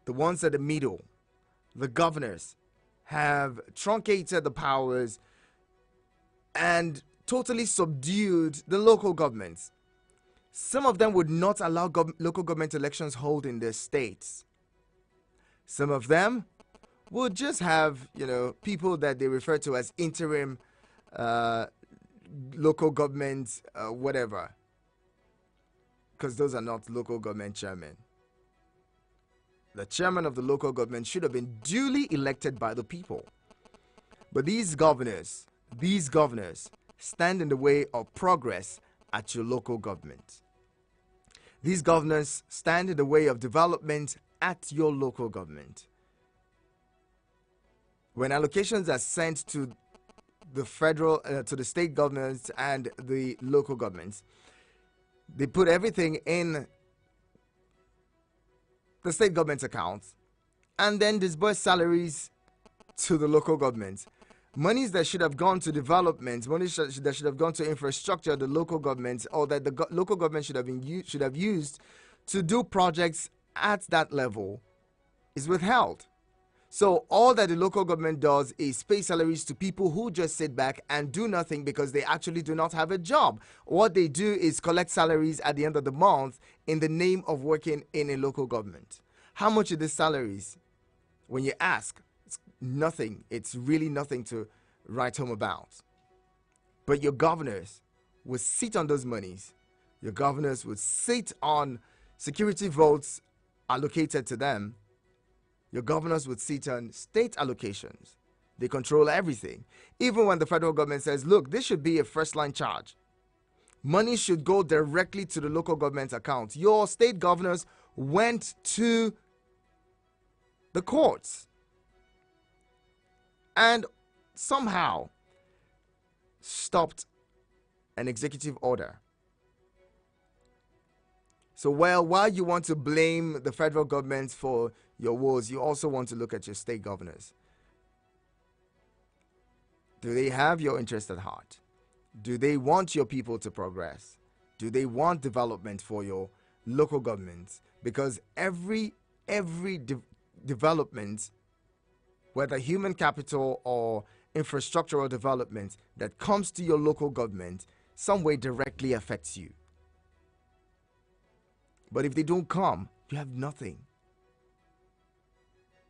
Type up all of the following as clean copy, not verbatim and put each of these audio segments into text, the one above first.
the ones at the middle, the governors, have truncated the powers and totally subdued the local governments. Some of them would not allow local government elections hold in their states. Some of them would just have, people that they refer to as interim local government, whatever, because those are not local government chairmen. The chairman of the local government should have been duly elected by the people. But these governors stand in the way of progress at your local government. These governors stand in the way of development at your local government. When allocations are sent to the federal, to the state governments and the local governments, they put everything in the state government's accounts and then disburse salaries to the local governments. Monies that should have gone to development, money that should have gone to infrastructure, the local government, or that the local government should have used to do projects at that level, is withheld. So all that the local government does is pay salaries to people who just sit back and do nothing because they actually do not have a job. What they do is collect salaries at the end of the month in the name of working in a local government. How much are these salaries? When you ask, it's nothing. It's really nothing to write home about. But your governors will sit on those monies. Your governors will sit on security votes allocated to them. Your governors would sit on state allocations. They control everything. Even when the federal government says, look, this should be a first-line charge. Money should go directly to the local government's account. Your state governors went to the courts and somehow stopped an executive order. So while you want to blame the federal government for your woes, you also want to look at your state governors. Do they have your interest at heart? Do they want your people to progress? Do they want development for your local governments? Because every development, whether human capital or infrastructural development that comes to your local government, some way directly affects you. But if they don't come, you have nothing.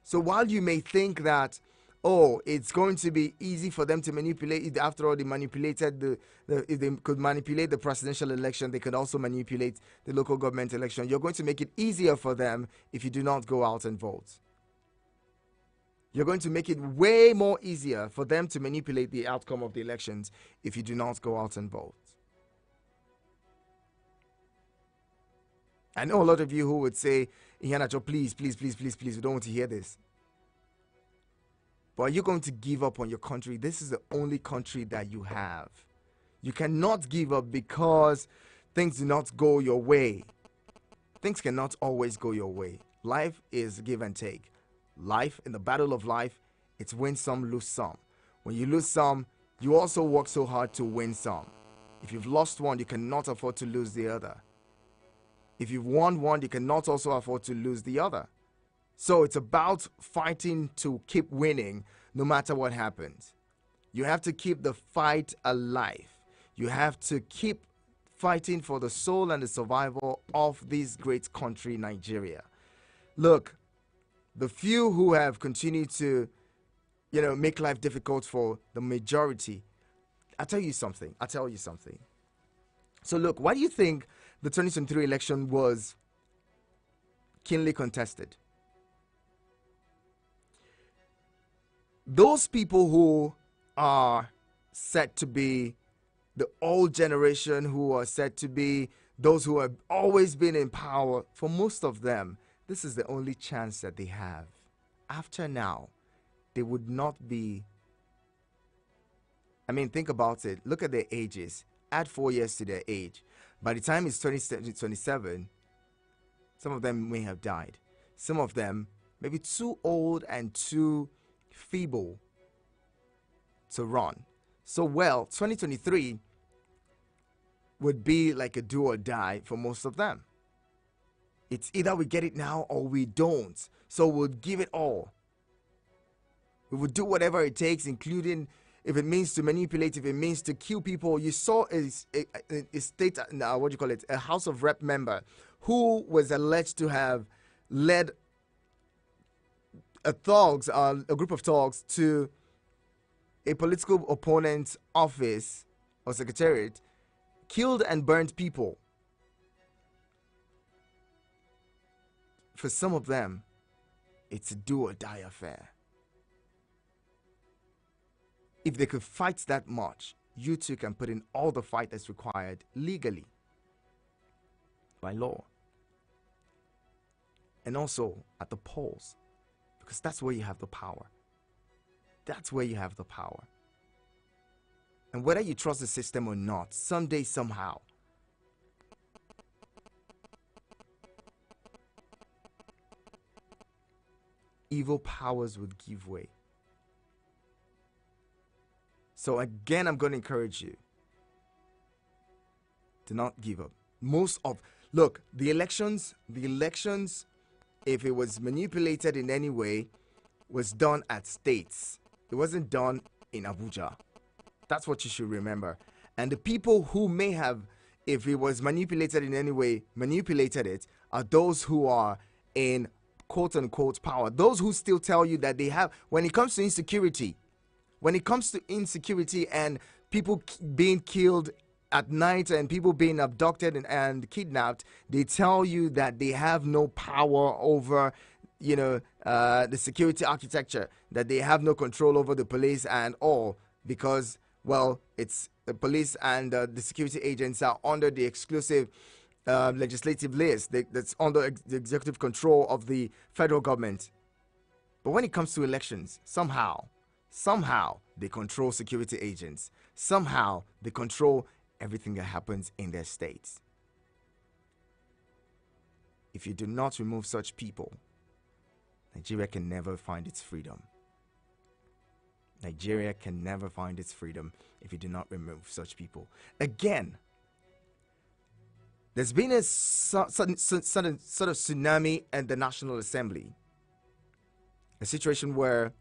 So while you may think that, oh, it's going to be easy for them to manipulate, after all, they manipulated if they could manipulate the presidential election, they could also manipulate the local government election. You're going to make it easier for them if you do not go out and vote. You're going to make it way more easier for them to manipulate the outcome of the elections if you do not go out and vote. I know a lot of you who would say, Ihanacho, please, we don't want to hear this. But are you going to give up on your country? This is the only country that you have. You cannot give up because things do not go your way. Things cannot always go your way. Life is give and take. Life, in the battle of life, it's win some, lose some. When you lose some, you also work so hard to win some. If you've lost one, you cannot afford to lose the other. If you've won one, you cannot also afford to lose the other. So it's about fighting to keep winning no matter what happens. You have to keep the fight alive. You have to keep fighting for the soul and the survival of this great country, Nigeria. Look, the few who have continued to, make life difficult for the majority, I'll tell you something. So look, why do you think the 2023 election was keenly contested? Those people who are said to be the old generation, who are said to be those who have always been in power, for most of them, this is the only chance that they have. After now, they would not be. Think about it. Look at their ages. Add 4 years to their age. By the time it's 27, some of them may have died. Some of them may be too old and too feeble to run. So, 2023 would be like a do or die for most of them. It's either we get it now or we don't. So we'll give it all. We will do whatever it takes, including if it means to manipulate, if it means to kill people. You saw a state, what do you call it, a House of Rep member who was alleged to have led a group of thugs to a political opponent's office or secretariat, killed and burned people. For some of them, it's a do or die affair. If they could fight that much, you too can put in all the fight that's required legally, by law, and also at the polls, because that's where you have the power. That's where you have the power. And whether you trust the system or not, someday, somehow, evil powers would give way. So again, I'm going to encourage you to not give up. Look, the elections, if it was manipulated in any way, was done at states. It wasn't done in Abuja. That's what you should remember. And the people who may have, if it was manipulated in any way, manipulated it, are those who are in quote unquote power. Those who still tell you that they have, when it comes to insecurity, and people being killed at night and people being abducted and kidnapped, they tell you that they have no power over, the security architecture, that they have no control over the police and all, because, well, it's the police and the security agents are under the exclusive legislative list that's under the executive control of the federal government. But when it comes to elections, somehow they control security agents. Somehow they control everything that happens in their states. If you do not remove such people, Nigeria can never find its freedom. Nigeria can never find its freedom if you do not remove such people. Again, there's been a sudden sort of tsunami at the National Assembly. A situation where,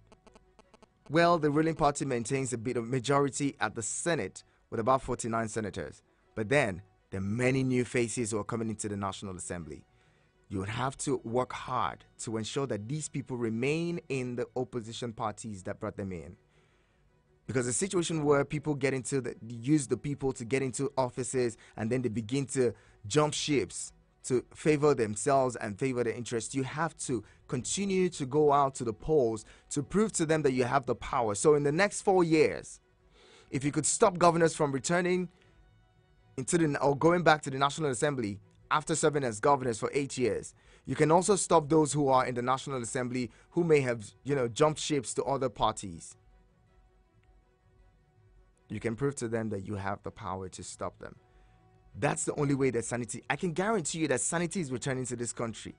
well, the ruling party maintains a bit of majority at the Senate with about 49 senators. But then there are many new faces who are coming into the National Assembly. You would have to work hard to ensure that these people remain in the opposition parties that brought them in. Because the situation where people use the people to get into offices and then they begin to jump ships to favor themselves and favor their interests, you have to continue to go out to the polls to prove to them that you have the power. So in the next 4 years, if you could stop governors from returning or going back to the National Assembly after serving as governors for 8 years, you can also stop those who are in the National Assembly who may have, jumped ships to other parties. You can prove to them that you have the power to stop them. That's the only way that sanity, I can guarantee you that sanity is returning to this country.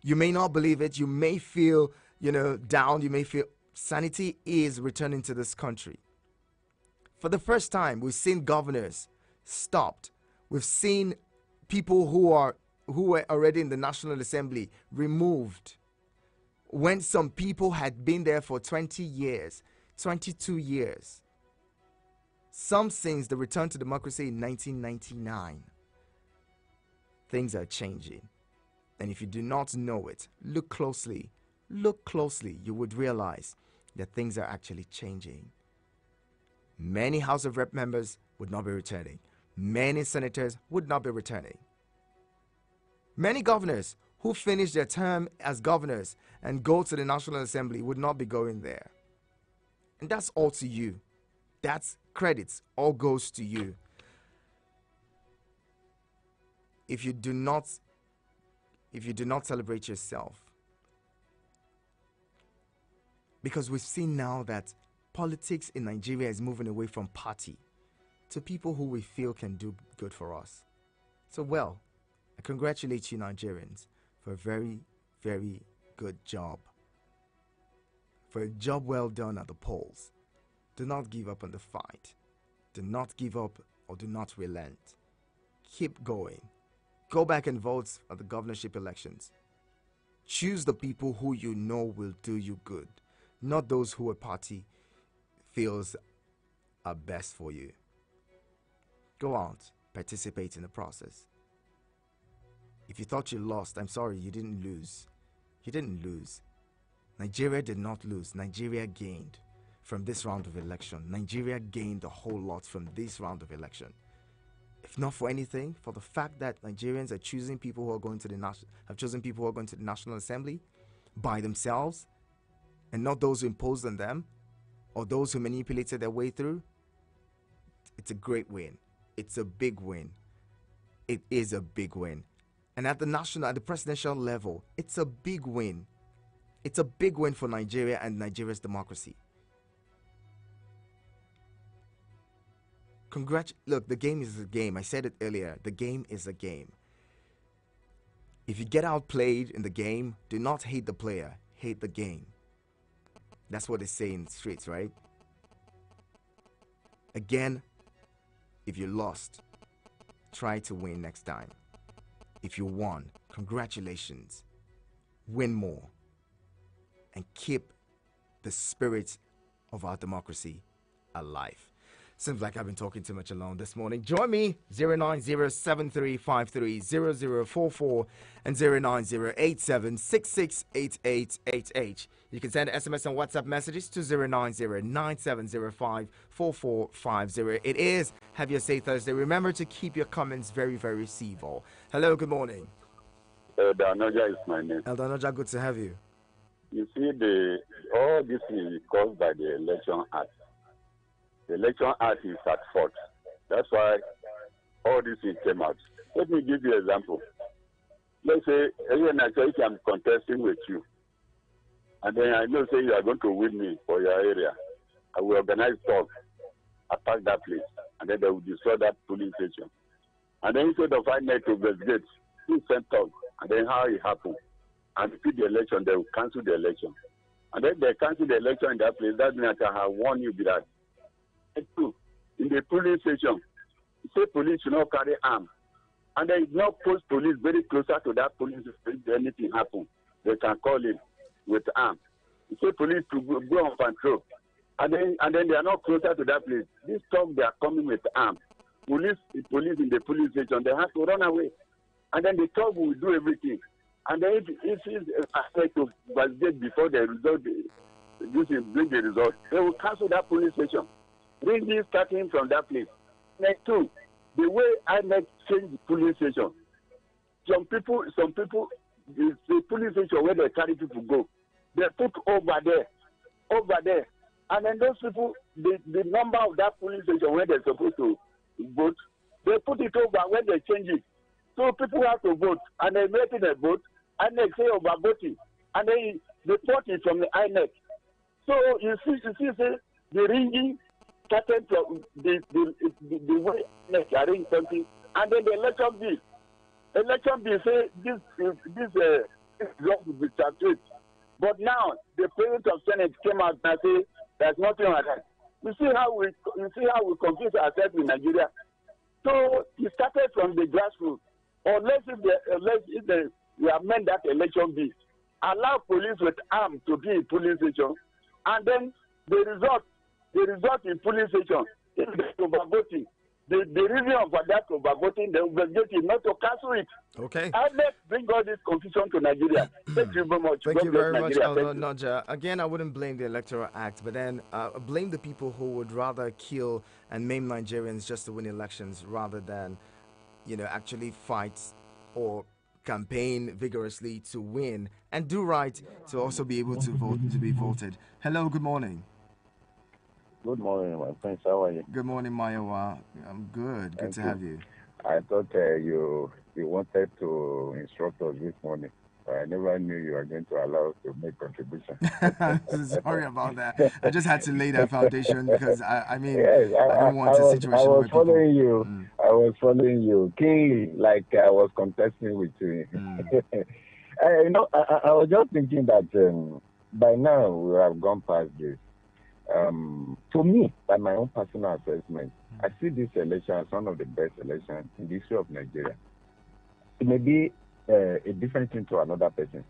You may not believe it. You may feel, down. You may feel sanity is returning to this country. For the first time, we've seen governors stopped. We've seen people who were already in the National Assembly removed. When some people had been there for 20 years, 22 years. Some since the return to democracy in 1999. Things are changing. And if you do not know it, look closely, you would realize that things are actually changing. Many House of Rep members would not be returning. Many senators would not be returning. Many governors who finish their term as governors and go to the National Assembly would not be going there. And that's all to you. That's credits, all goes to you. If you do not celebrate yourself, because we've seen now that politics in Nigeria is moving away from party to people who we feel can do good for us. So, well, I congratulate you Nigerians for a very, very good job. For a job well done at the polls. Do not give up on the fight. Do not give up or do not relent. Keep going. Go back and vote at the governorship elections. Choose the people who you know will do you good, not those who a party feels are best for you. Go out, participate in the process. If you thought you lost, I'm sorry, you didn't lose. You didn't lose. Nigeria did not lose. Nigeria gained from this round of election. Nigeria gained a whole lot from this round of election. If not for anything, for the fact that Nigerians are choosing people who are going to have chosen people who are going to the National Assembly by themselves, and not those who imposed on them or those who manipulated their way through. It's a great win. It's a big win. It is a big win. And at the presidential level, it's a big win. It's a big win for Nigeria and Nigeria's democracy. Look, the game is a game. I said it earlier. The game is a game. If you get outplayed in the game, do not hate the player. Hate the game. That's what they say in the streets, right? Again, if you lost, try to win next time. If you won, congratulations. Win more. And keep the spirit of our democracy alive. Seems like I've been talking too much alone this morning. Join me, 09073530044 and 09087668888. You can send SMS and WhatsApp messages to 09097054450. It is Have Your Say Thursday. Remember to keep your comments very, very civil. Hello, good morning. Eldanoja is my name. Eldanoja, good to have you. You see, all this is caused by the Election Act. The Election Act is at fault. That's why all this thing came out. Let me give you an example. Let's say, if I'm contesting with you, and then I know, say, you are going to win me for your area, I will organize talk, attack that place, and then they will destroy that polling station. And then instead of finding to investigate, who sent talk, and then how it happened, and repeat the election, they will cancel the election. And then they cancel the election in that place. That means I have warned you that. Two, in the polling station, say police should not carry arms. And then not post police very closer to that police station. If anything happens, they can call in with arms. Say police to go on patrol. And then they are not closer to that place. This time they are coming with arms. Police in the police station, they have to run away. And then the top will do everything. And then if it's aspect to validate before the result, bring the result, they will cancel that police station. Really starting from that place. Next two, the way I make change the police station. Some people, the police station where they carry people go, they put over there, and then those people, the number of that police station where they're supposed to vote, they put it over when they change it. So people have to vote, and they make it a vote, and they say over voting, and then they put it from the INEC. So you see, say the ringing started from the way they arrange something, and then the election bill say this result will be statuted. But now the president of Senate came out and say there's nothing like that. You see how we confuse ourselves in Nigeria. So it started from the grassroots. Or if they amend that election bill, allow police with arms to be in police station, and then the result in police station is overvoting. The reason for that overvoting, they overvoting not to cancel it. Okay. And let's bring all this confusion to Nigeria. Thank you very much. Thank you very much, Eldanoja. Again, I wouldn't blame the Electoral Act, but then blame the people who would rather kill and maim Nigerians just to win elections rather than, actually fight or campaign vigorously to win and do right to also be able to vote, to be voted. Hello, good morning. Good morning, my friends. How are you? Good morning, Mayowa. I'm good. Good to have you. I thought you wanted to instruct us this morning. I never knew you were going to allow us to make contribution. Sorry about that. I just had to lay that foundation because I don't want a situation I was where people... following you. I was following you. Keenly, like I was contesting with you. I was just thinking that by now we have gone past this. To me, by my own personal assessment, I see this election as one of the best elections in the history of Nigeria. It may be a different thing to another person.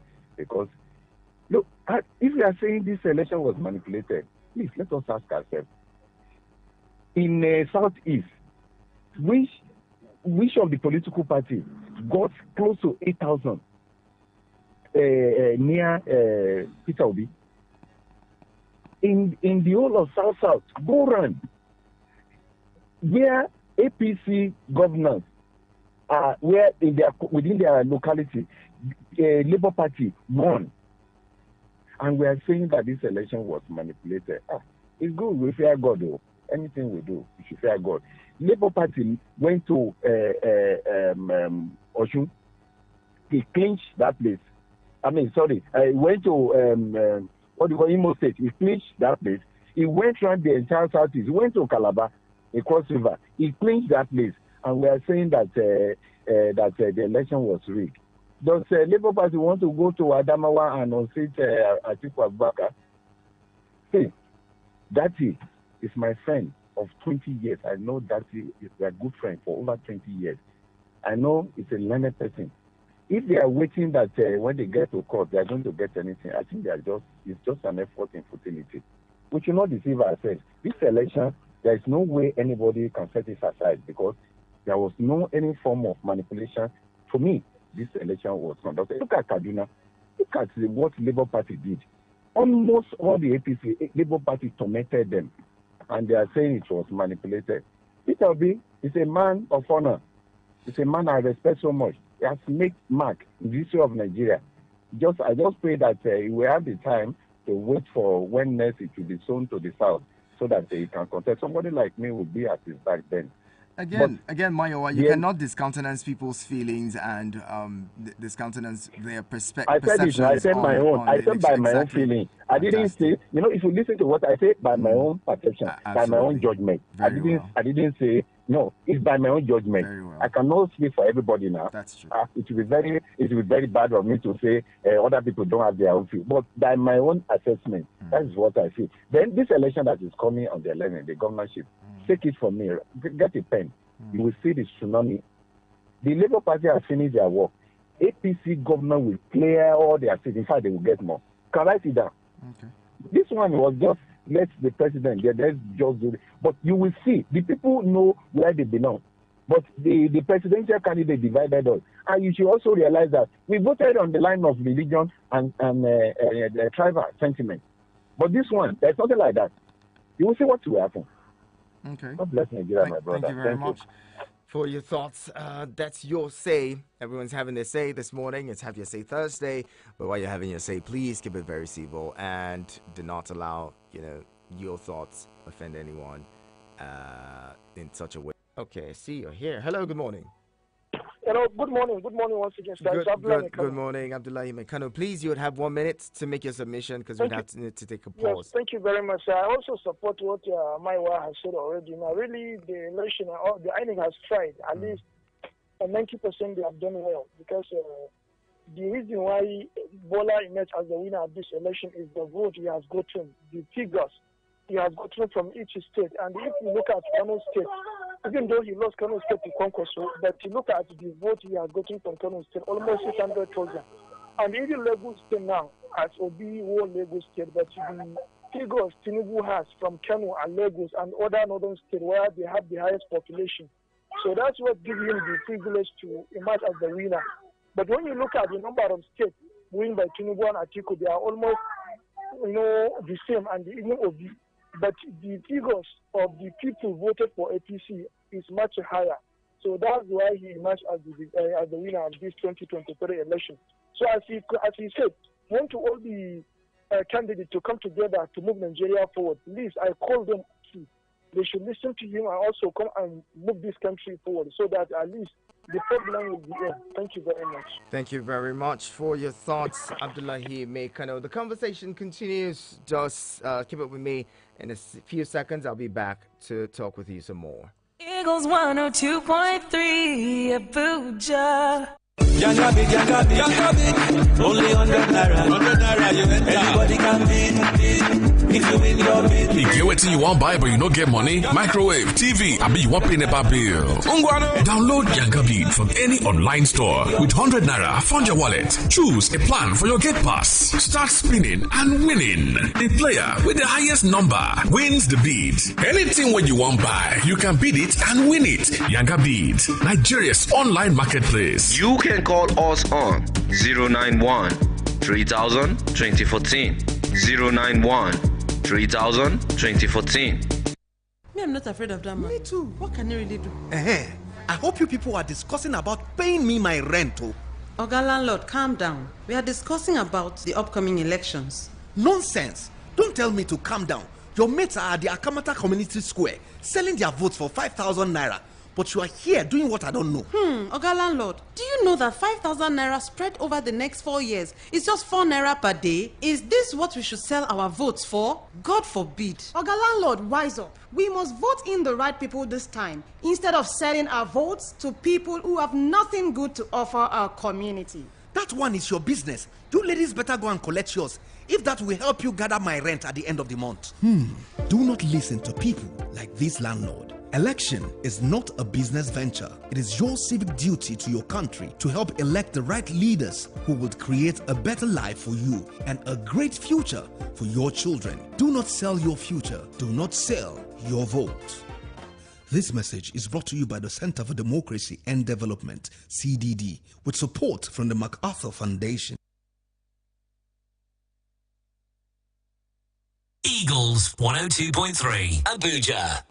Because, look, if we are saying this election was manipulated, please let us ask ourselves. In Southeast, which of the political parties got close to 8,000 near Peter Obi? In the whole of South, go run. Where APC governors are, where within their locality, Labour Party won. And we are saying that this election was manipulated. It's good, we fear God though. Anything we do, we should fear God. Labour Party went to Oshun. He clinched that place. Went to Imo State. He clinched that place. He went around the entire Southeast. He went to Calabar, across river. He clinched that place. And we are saying that the election was rigged. Does Labour Party want to go to Adamawa and unseat Atiku Abubakar? See, Dati is my friend of 20 years. I know Dati is a good friend for over 20 years. I know he's a learned person. If they are waiting that when they get to court, they are going to get anything, I think it's just an effort in futility. We should not deceive ourselves. This election, there is no way anybody can set it aside because there was no any form of manipulation. For me, this election was conducted. Look at Kaduna. Look at what Labour Party did. Almost all the APC, Labour Party tormented them. And they are saying it was manipulated. Peter Obi is a man of honor. He's a man I respect so much. He has made mark in the history of Nigeria. I just pray that he will have the time to wait for when next it will be sown to the south so that he can contest. Somebody like me will be at his back then. Again, Mayowa, you cannot discountenance people's feelings and discountenance their perspective. I said my own. I said by my own feeling. I didn't say, if you listen to what I said, by my own perception, by my own judgment. I didn't say, no, it's by my own judgment. I cannot speak for everybody now. That's true. It will be very bad of me to say other people don't have their own view. But by my own assessment, that is what I feel. Then this election that is coming on the 11th, the governorship, take it from me. Get a pen. You will see the tsunami. The Labour Party has finished their work. APC government will clear all their seats. In fact, they will get more. Can I sit down? Okay. This one was just let the president get. Let's just do it. But you will see the people know where they belong. But the presidential candidate divided us. And you should also realize that we voted on the line of religion and tribal sentiment. But this one, there's nothing like that. You will see what will happen. Okay. God bless Nigeria, my brother. Thank you very much for your thoughts. That's your say. Everyone's having their say this morning. It's Have Your Say Thursday. But while you're having your say, please keep it very civil and do not allow, your thoughts offend anyone in such a way. Okay, I see you're here. Hello, good morning. Hello, good morning. Good morning once again, sir. Good morning, Abdullahi Mekano. Please, you would have 1 minute to make your submission because we'd have to take a pause. Yes, thank you very much, sir. I also support what Maiwa has said already. Now, really, the election, the INEC has tried. At least 90% they have done well because the reason why Bola emerged as the winner of this election is the vote he has gotten, the figures he has gotten from each state. And if you look at Kano State, even though he lost Kano State to Konkoso, but you look at the vote he has gotten from Kano State, almost 600,000. And even Lagos State now, as Obi won Lagos State, but the figures Tinubu has from Kano and Lagos and other northern states where they have the highest population. So that's what gives him the privilege to emerge as the winner. But when you look at the number of states won by Tinubu and Atiku, they are almost, the same, and even Obi. But the figures of the people voted for APC is much higher. So that's why he emerged as the winner of this 2023 election. So as he said, want to all the candidates to come together to move Nigeria forward. Please, I call them to. They should listen to him and also come and move this country forward so that at least the problem will be end. Thank you very much. Thank you very much for your thoughts, Abdullahi Mekano. The conversation continues. Just keep it with me. In a few seconds, I'll be back to talk with you some more. Eagles 102.3 Abuja. Only 100 naira. 100 naira, you enter. Everybody can be. if you win your bid. You get what you want buy, but you don't get money. Microwave, TV, I mean you want pay NEPA bill. Download Yanga Beat from any online store. With 100 naira, fund your wallet. Choose a plan for your gate pass. Start spinning and winning. The player with the highest number wins the bid. Anything what you want buy, you can bid it and win it. Yanga Beat, Nigeria's online marketplace. You can call us on 091 3000 2014. 091 3000 2014. Me, I'm not afraid of that man. Me too. What can you really do? I hope you people are discussing about paying me my rent. Oga landlord, calm down. We are discussing about the upcoming elections. Nonsense. Don't tell me to calm down. Your mates are at the Akamata Community Square selling their votes for 5,000 naira. But you are here doing what I don't know. Oga landlord, do you know that 5,000 naira spread over the next 4 years is just 4 naira per day? Is this what we should sell our votes for? God forbid. Oga landlord, wise up. We must vote in the right people this time, instead of selling our votes to people who have nothing good to offer our community. That one is your business. You ladies better go and collect yours, if that will help you gather my rent at the end of the month. Do not listen to people like this landlord. Election is not a business venture. It is your civic duty to your country to help elect the right leaders who will create a better life for you and a great future for your children. Do not sell your future. Do not sell your vote. This message is brought to you by the Center for Democracy and Development, CDD, with support from the MacArthur Foundation. Eagles 102.3 Abuja.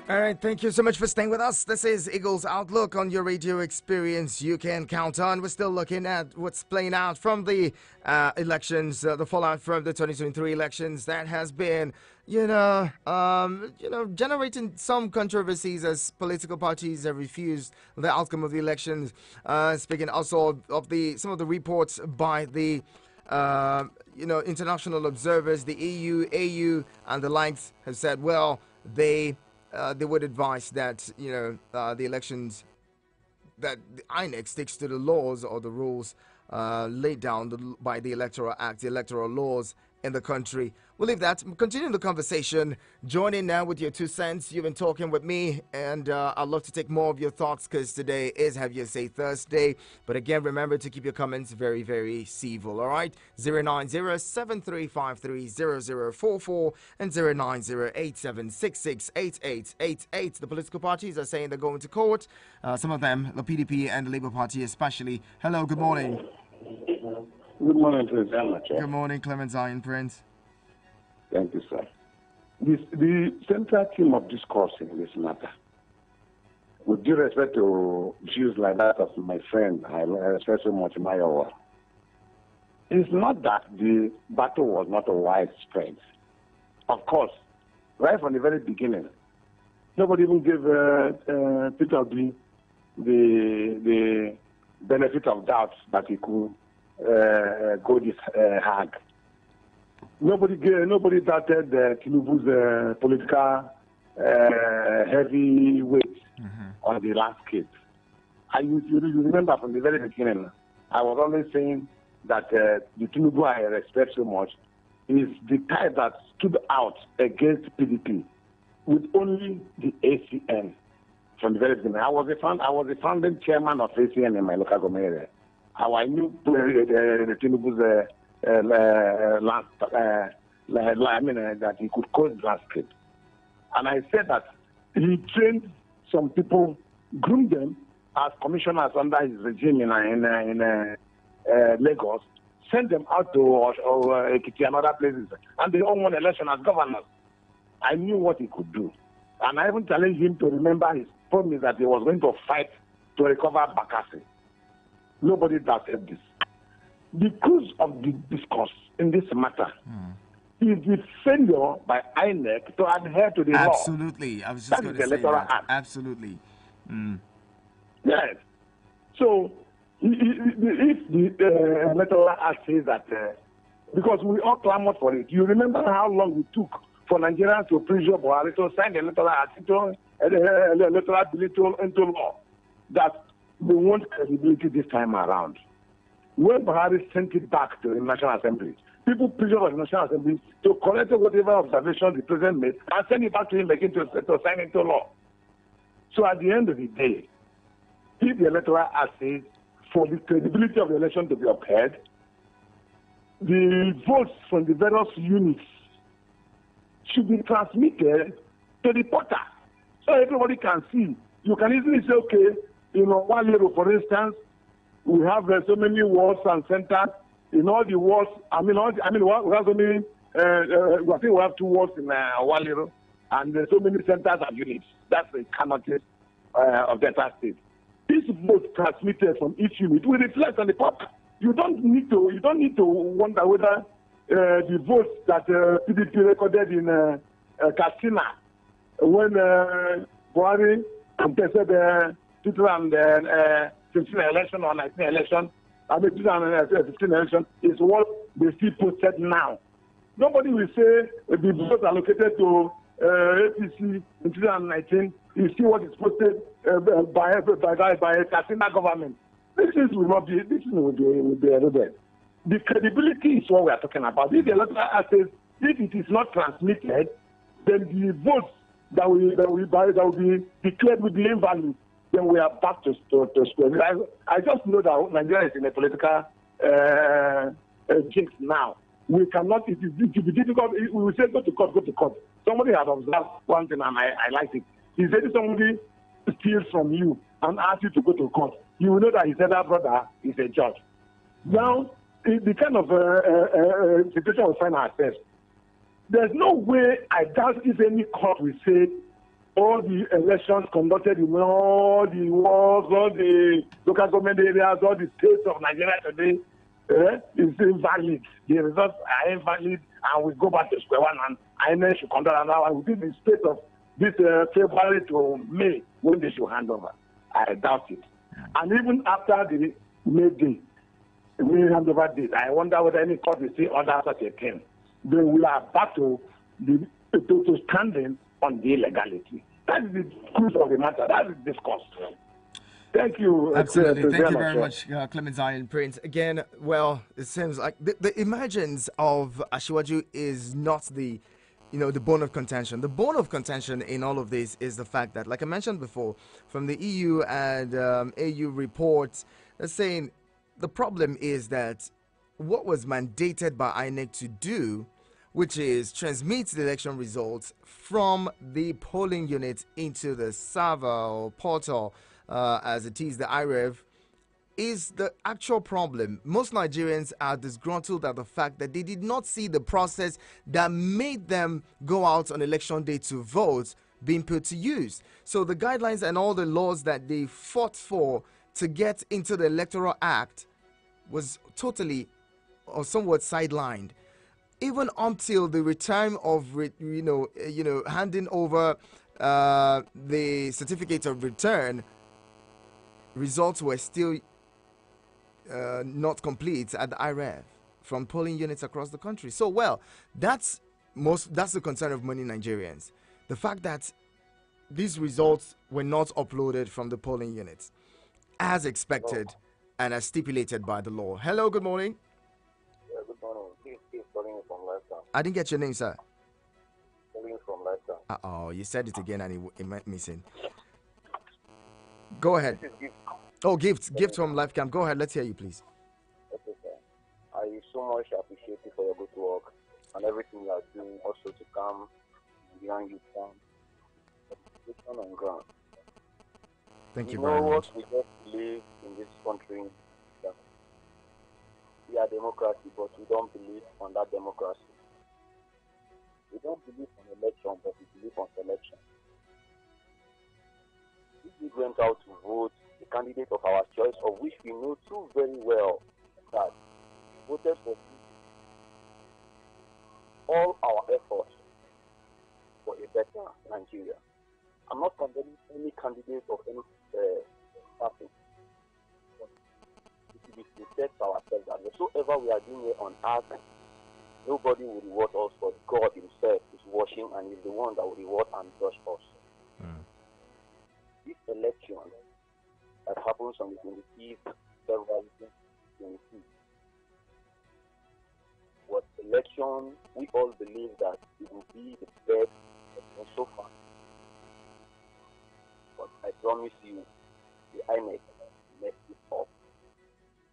All right, thank you so much for staying with us. This is Eagles Outlook on your radio experience. You can count on. We're still looking at what's playing out from the elections, the fallout from the 2023 elections that has been, generating some controversies as political parties have refused the outcome of the elections. Speaking also of some of the reports by the international observers, the EU, AU, and the likes have said, well, they would advise that the elections, that the INEC sticks to the laws or the rules laid down by the Electoral Act, the electoral laws in the country. We'll leave that. Continuing the conversation. Join in now with your 2 cents. You've been talking with me, and I'd love to take more of your thoughts because today is Have You Say Thursday. But again, remember to keep your comments very, very civil, all right? 090-7353-0044 and 090-8766-8888. The political parties are saying they're going to court. Some of them, the PDP and the Labour Party especially. Hello, good morning. Good morning, President. Good morning, Clement Zion Prince. Thank you, sir. The central theme of discourse in this matter, with due respect to views like that of my friend, I respect so much Mayowa, is not that the battle was not widespread. Of course, right from the very beginning, nobody even gave Peter B the benefit of doubt that he could go this hard. Nobody doubted Tinubu's political heavy weight on the landscape. And you remember from the very beginning, I was always saying that the Tinubu I respect so much is the type that stood out against PDP with only the ACN from the very beginning. I was the founding chairman of ACN in my local government area. How I knew the Tinubu's that he could code landscape. And I said that he trained some people, groomed them as commissioners under his regime in Lagos, sent them out to Ekiti and other places, and they all won election as governors. I knew what he could do. And I even challenged him to remember his promise that he was going to fight to recover Bakassi. Nobody doubted this. The cause of the discourse in this matter is the failure by INEC to adhere to the law. Absolutely. I was just going to say that. Absolutely. Yes. So if the electoral act says that, because we all clamored for it, you remember how long it took for Nigerians to pressure Buhari to sign the electoral act into electoral bill into law, that they want credibility this time around. When Buhari sent it back to the National Assembly, people pressured the National Assembly to collect whatever observations the president made and send it back to him again to sign into law. So at the end of the day, if the electoral act says for the credibility of the election to be upheld, the votes from the various units should be transmitted to the portal so everybody can see. You can easily say, okay, one year, for instance, we have so many wards and centers. In all the wards, we have so many, I think we have 2 wards in Walero, and there's so many centers and units. That's the canopy of Delta State. This vote transmitted from each unit will reflect on the portal. You don't need to wonder whether the votes that PDP recorded in Katsina when Buhari contested the 2015 election or 19 election, 2015 election is what they still posted now. Nobody will say the votes allocated to APC in 2019 is still what is posted by a Katsina government. This will be eroded. The credibility is what we are talking about. If the electoral act says if it is not transmitted, then the votes that will be declared will be invalid. Then we are back to square. I just know that Nigeria is in a political jinx now. We cannot. It will be difficult. We will say go to court, go to court. Somebody has observed one thing, and I like it. He said if somebody steals from you and asks you to go to court, you will know that his elder brother is a judge. Now, the kind of situation we find ourselves, there's no way, I doubt if any court will say all the elections conducted in all the wards, all the local government areas, all the states of Nigeria today is invalid. The results are invalid, and we go back to square one, and INEC should conduct another one within the space of this February to May when they should hand over. I doubt it. And even after the May day, we hand over date, I wonder whether any court will say order such a thing. They will have back to standing on the illegality. That is the truth of the matter. That is discussed. Thank you. Absolutely. Thank you very much, Clement Zion Prince. Again, well, it seems like the emergence of Asiwaju is not the bone of contention. The bone of contention in all of this is the fact that, like I mentioned before, from the EU and AU reports, they're saying the problem is that what was mandated by INEC to do, which is transmit the election results from the polling unit into the server or portal, as it is, the IREV, is the actual problem. Most Nigerians are disgruntled at the fact that they did not see the process that made them go out on election day to vote being put to use. So the guidelines and all the laws that they fought for to get into the Electoral Act was totally or somewhat sidelined. Even until the return of handing over the certificate of return, results were still not complete at the IREF from polling units across the country. So, well, that's the concern of many Nigerians. The fact that these results were not uploaded from the polling units as expected and as stipulated by the law. Hello, good morning. Yeah, good morning. He's calling you from Leicester. I didn't get your name, sir. Calling you from Leicester. Oh, you said it again and it went missing. Go ahead. This is Gift. Oh, gift from LifeCamp. Go ahead. Let's hear you, please. Okay, sir. I so much appreciate you for your good work and everything you are doing also to come behind you down. Education on ground. Thank you very much. What we just live in this country, that we are democracy, but we don't believe on that democracy. We don't believe on election, but we believe on selection. If we went out to vote the candidate of our choice, of which we know too very well that we voted for all our efforts for a better Nigeria. I'm not condemning any candidate of any party, whatever we are doing here on earth, nobody will reward us, but God himself is watching and is the one that will reward and judge us. This election that happens on the 25th February 2022 was election we all believe that it will be the best election so far. But I promise you, the INEC messed it up.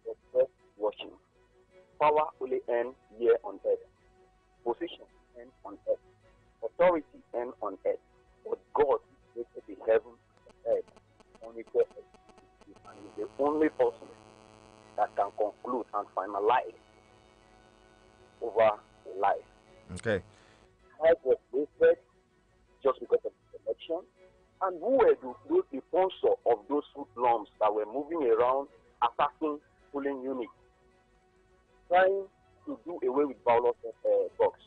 The first watching. Power only ends here on earth. Position ends on earth. Authority ends on earth. But God created the heaven and earth only for earth. And is the only person that can conclude and finalize over life. Okay. Life was wasted just because of the election. And who were the sponsor of those hoodlums that were moving around, attacking polling units, trying to do away with ballot box?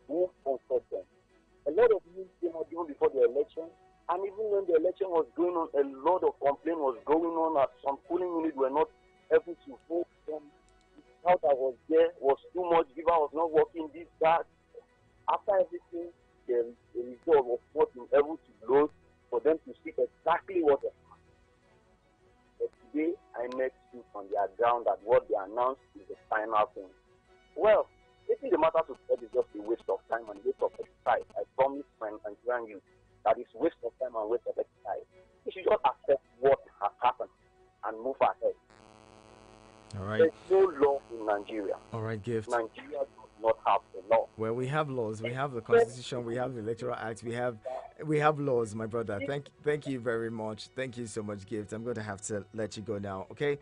Who sponsored them? A lot of news came out even before the election, and even when the election was going on, a lot of complaint was going on that some polling units were not able to vote. The crowd that was there was too much. Giver was not working. This, that. After everything, the result was not being able to load for them to see exactly what happened. But today, INEC stood on their ground that what they announced is the final thing. Well, taking the matter to court is just a waste of time and waste of exercise. I promise my Nigerian youth that it's waste of time and waste of exercise. We should just accept what has happened and move ahead. All right. There's no law in Nigeria. All right, Gift. Nigeria does not have a law. Well, we have laws. We have the Constitution. We have the Electoral Act. We have laws, my brother. Thank you very much. Thank you so much, Gift. I'm going to have to let you go now. Okay.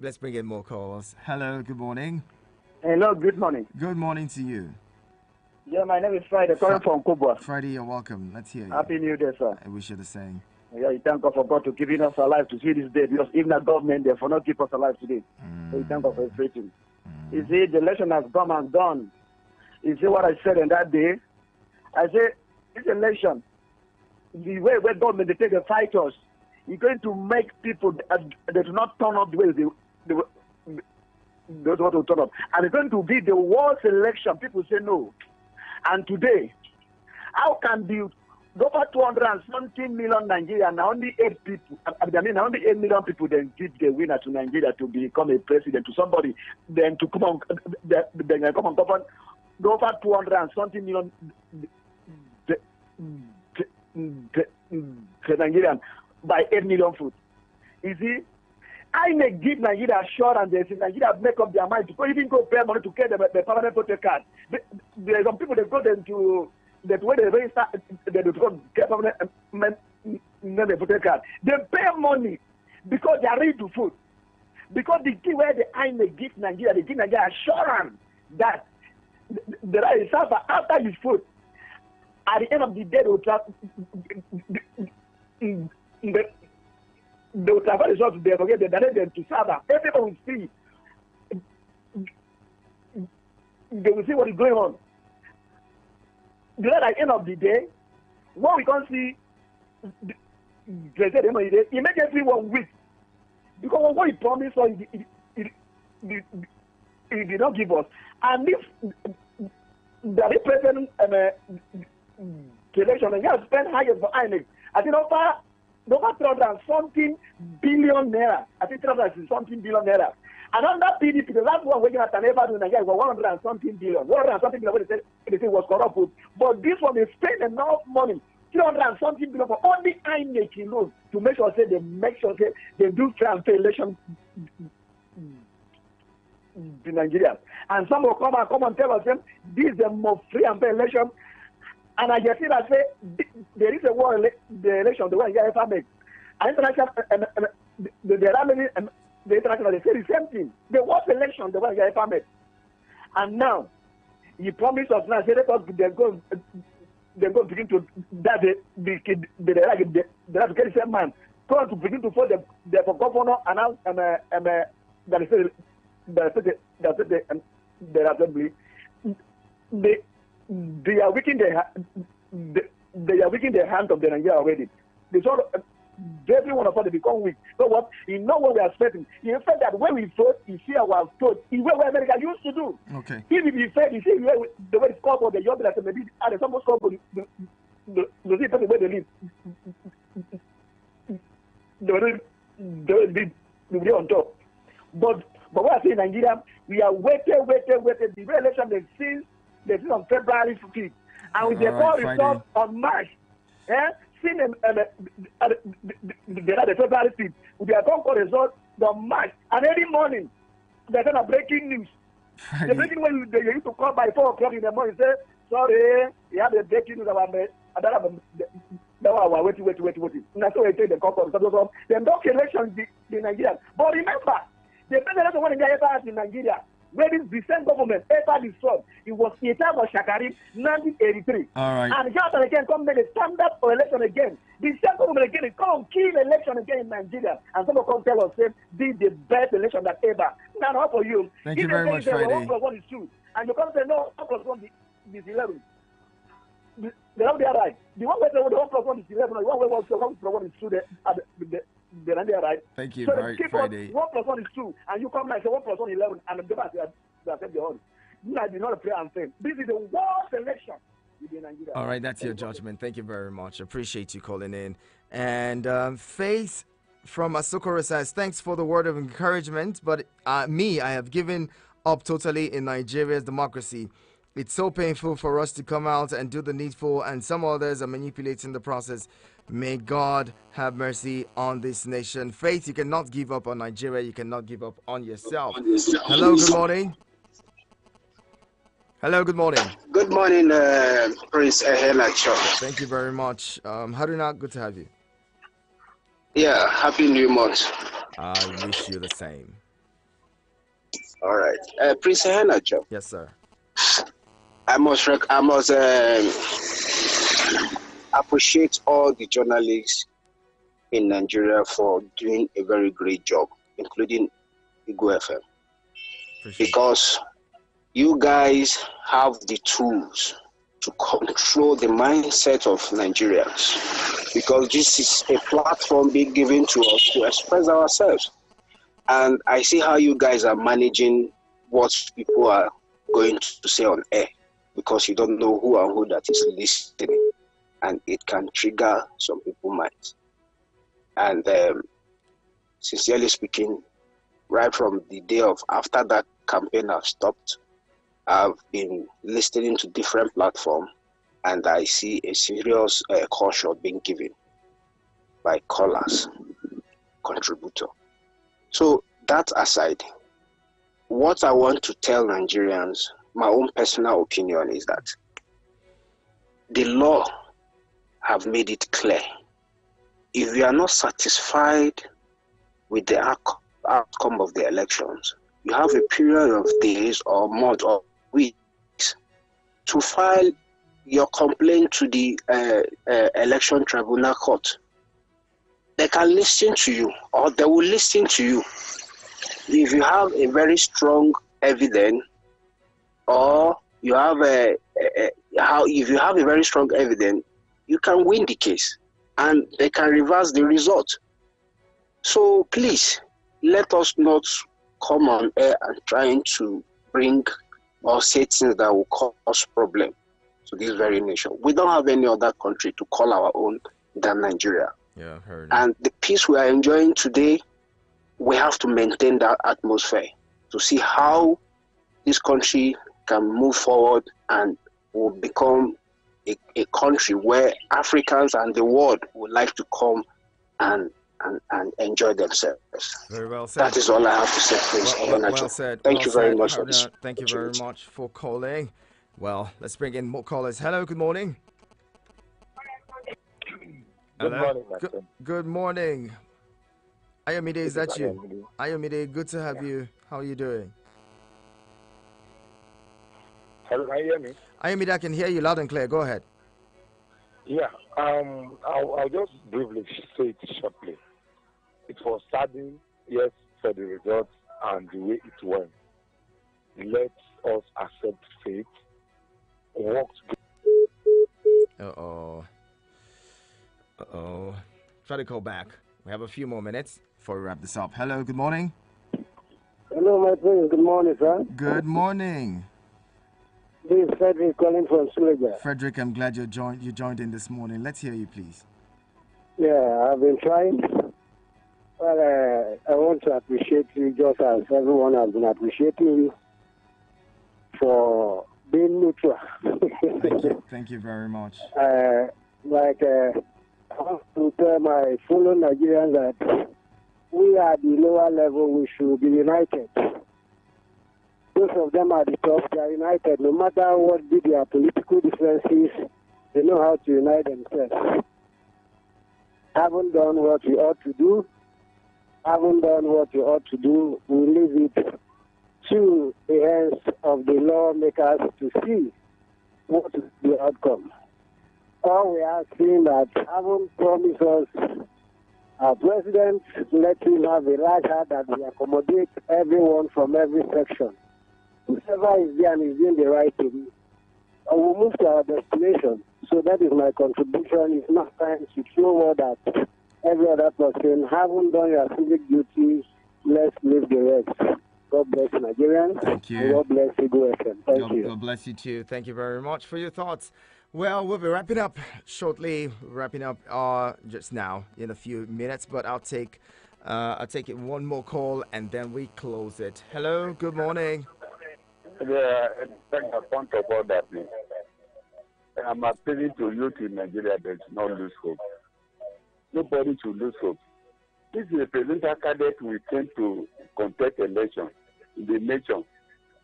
Let's bring in more calls. Hello. Good morning. Hello. Good morning. Good morning to you. Yeah, my name is Friday, calling from Kubwa. Friday, you're welcome. Let's hear you. Happy New Year, sir. I wish you the same. Yeah, we thank God for God to giving us alive to see this day, because even the government there for not keep us alive today. So we thank God for everything. You see, the election has come and gone. You see what I said in that day? I said, this election, the way where government they take the fighters, it's going to make people they do not turn up the way they want to turn up. And it's going to be the worst election. People say no. And today, how can the over 200 and something million Nigeria, now only 8 people, only 8 million people then give the winner to Nigeria to become a president to somebody, then to come on, then come on govern over 200 and something million Nigerian by 8 million foot. You see, I may give Nigeria assurance that Nigeria make up their mind to even go pay money to get the permanent voter card. There are some people that go them to that when they register, they don't get permanent voter card. They pay money because they are ready to vote. Because the key where the INEC give Nigeria, they give Nigeria assurance that the right is after you vote. At the end of the day, they will travel the results, they forget they direct them to serve. Everyone will see. They will see what is going on. Because at the end of the day, what we can't see, they said immediately 1 week. Because what he promised us, he did not give us. And if the represent election, and you have spent higher for INEC, I think over 300 and something billion naira. I think 300 and something billion naira. And under PDP, the last one waking at an ever in Nigeria was 100 and something billion. 100 and something billion, they say was corrupt. But this one, they spent enough money, 300 and something billion for only INEC alone to make sure they do fair and fair election in Nigeria. And some will come and tell us them this is the most free and fair election. And I just see that say there is a war the election the one you ever make. And international the international they say the same thing. The worst election the one you ever made. And now he promised us now say they're going to begin to that they have to get the same man. Going to begin to vote the governor announce that is the assembly. They are weakening the hand of the Nigeria already. every one of us become weak. So what? You know what we are expecting. In fact, that when we vote, you see our vote is what America used to do. Okay. If you say, you see the way it's called for the job, that maybe and some called for the way they live. They on top. But what I say in Nigeria, we are waiting. The election they see on February 5th. And with the call result on March, seen the February 5th, with their call result on March, and every morning, they're going to breaking news. The breaking news, they used to call by 4 o'clock in the morning, say, sorry, you have the breaking news about me. Waiting. That's why I take the call for result. Then don't election in Nigeria. But remember, the president one in the in Nigeria, where this same government ever destroyed, it was the time of Shakari, 1983. All right. And Jonathan again come make a standard for election again. The same government again come kill election again in Nigeria. And someone come tell us, say, this is the best election that ever. Now, not for you. Thank you very much, Friday. 1 plus 1 is 2. And you come say, no, 1 plus 1 is 11. They don't be right. The one way the 1 plus 1 is 11, the one way 1 plus 1 is 2, they're not right. Thank you, so Friday. 1 plus 1 is 2, and you come like say 1 plus 1 is 11, and the government they accept the order. I did not play and say, this is the worst election in Nigeria. All right, that's your judgment. Thank you very much. Appreciate you calling in. And Faith from Asokoro says, thanks for the word of encouragement, but I have given up totally in Nigeria's democracy. It's so painful for us to come out and do the needful, and some others are manipulating the process. May God have mercy on this nation. Faith, you cannot give up on Nigeria. You cannot give up on yourself. Hello, good morning. Hello, good morning. Good morning, Prince Ehela. Thank you very much. Haruna, good to have you. Yeah, happy new month. I wish you the same. All right. Prince Ehela. Yes, sir. I must appreciate all the journalists in Nigeria for doing a very great job, including Igu FM. Because you guys have the tools to control the mindset of Nigerians. Because this is a platform being given to us to express ourselves. And I see how you guys are managing what people are going to say on air, because you don't know who and who that is listening, and it can trigger some people's minds. And sincerely speaking, right from the day of after that campaign have stopped, I've been listening to different platforms, and I see a serious caution being given by callers, contributor. So that aside, what I want to tell Nigerians, my own personal opinion, is that the law have made it clear. If you are not satisfied with the outcome of the elections, you have a period of days or months or weeks to file your complaint to the election tribunal court. They can listen to you, or they will listen to you. If you have a very strong evidence, or you have if you have a very strong evidence, you can win the case, and they can reverse the result. So please, let us not come on air and trying to bring or say things that will cause problem to this very nation. We don't have any other country to call our own than Nigeria. Yeah, heard. And the peace we are enjoying today, we have to maintain that atmosphere to see how this country can move forward and will become a country where Africans and the world would like to come and enjoy themselves. Very well said. That is all I have to say, please. Well said. Thank you very much for this. Thank you very much for calling. Well, let's bring in more callers. Hello, good morning. Good morning, my friend. Good morning. Ayomide, is that you? Ayomide, good to have you. How are you doing? Hello, can you hear me? Ayomide, I can hear you loud and clear. Go ahead. Yeah, I'll just briefly say it shortly. It was saddening, yes, for the results and the way it went. Let us accept fate, work together. Uh-oh. Try to call back. We have a few more minutes before we wrap this up. Hello, good morning. Hello, my friend. Good morning, sir. Good morning. This is Frederick calling from Suleja. Frederick, I'm glad you joined in this morning. Let's hear you, please. Yeah, I've been trying. Well, I want to appreciate you just as everyone has been appreciating you for being neutral. Thank you very much. I want to tell my fellow Nigerians that we are at the lower level, we should be united. Those of them at the top, they are united. No matter what be their political differences, they know how to unite themselves. Haven't done what we ought to do. We leave it to the hands of the lawmakers to see what is the outcome. All we are seeing that haven't promised us our president, let him have a large heart that will accommodate everyone from every section. Whoever is there and is doing the right thing, we'll move to our destination. So that is my contribution. It's not time to show more that every other person haven't done your civic duty. Let's leave the rest. God bless Nigerians. Thank you. And God bless Eagle FM. Thank you. God bless you too. Thank you very much for your thoughts. Well, we'll be wrapping up shortly. Wrapping up just now in a few minutes, but I'll take it one more call and then we close it. Hello, good morning. Yeah, I want to about that. I'm appealing to youth in Nigeria that not lose hope. Nobody should lose hope. This is a presidential candidate we came to contest election in the nation.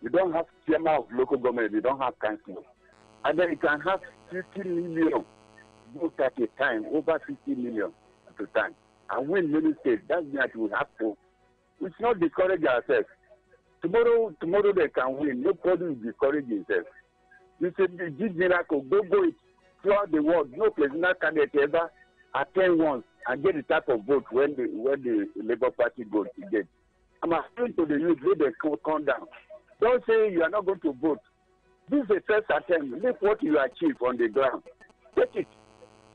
We don't have chairman of local government, we don't have council. And then you can have 50 million votes at a time, over 50 million at a time, and win many states. That means that we have to. We should not discourage ourselves. Tomorrow they can win. Nobody will discourage himself. You said this miracle, go it throughout the world. No presidential candidate ever attend once and get the type of vote when the Labour Party goes to get. I'm appealing to the youth, let them calm down. Don't say you are not going to vote. This is the first attempt. Look what you achieve on the ground. Take it.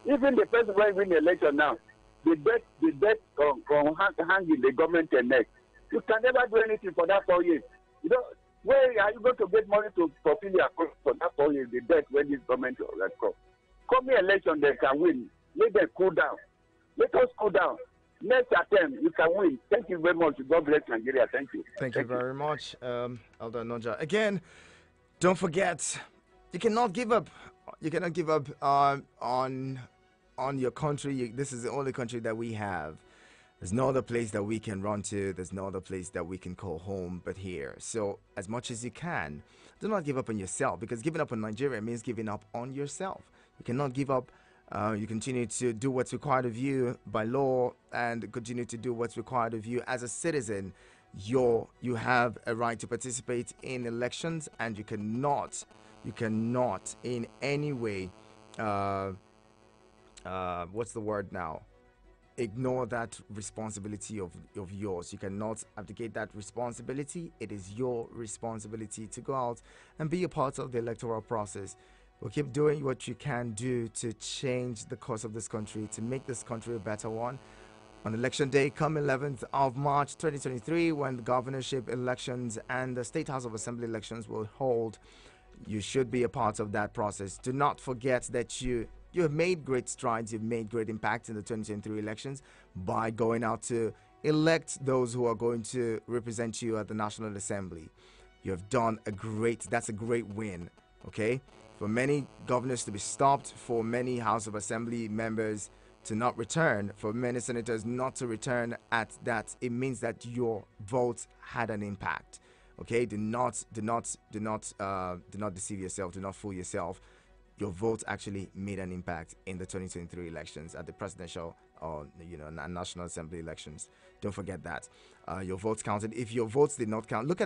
Even the person who win the election now, the debt from hanging the government neck. You can never do anything for that 4 years. You know, where are you going to get money to fulfill your cost for that 4 years, the debt when this government has come? Come election, they can win. Let them cool down. Let us cool down. Next attempt, you can win. Thank you very much. God bless Nigeria. Thank you. Thank you very much, Elder Noja. Again, don't forget, you cannot give up. You cannot give up on your country. This is the only country that we have. There's no other place that we can run to. There's no other place that we can call home but here. So as much as you can, do not give up on yourself, because giving up on Nigeria means giving up on yourself. You cannot give up. You continue to do what's required of you by law and continue to do what's required of you as a citizen. You have a right to participate in elections, and you cannot in any way what's the word now, ignore that responsibility of yours. You cannot abdicate that responsibility. It is your responsibility to go out and be a part of the electoral process. We'll keep doing what you can do to change the course of this country, to make this country a better one. On election day, come 11th of March 2023, when the governorship elections and the State House of Assembly elections will hold, you should be a part of that process. Do not forget that you have made great strides, you've made great impact in the 2023 elections by going out to elect those who are going to represent you at the National Assembly. You have done that's a great win, okay? For many governors to be stopped, for many House of Assembly members to not return, for many senators not to return at that, it means that your votes had an impact. Okay, do not deceive yourself, do not fool yourself. Your votes actually made an impact in the 2023 elections at the presidential or National Assembly elections. Don't forget that. Your votes counted. If your votes did not count, look at the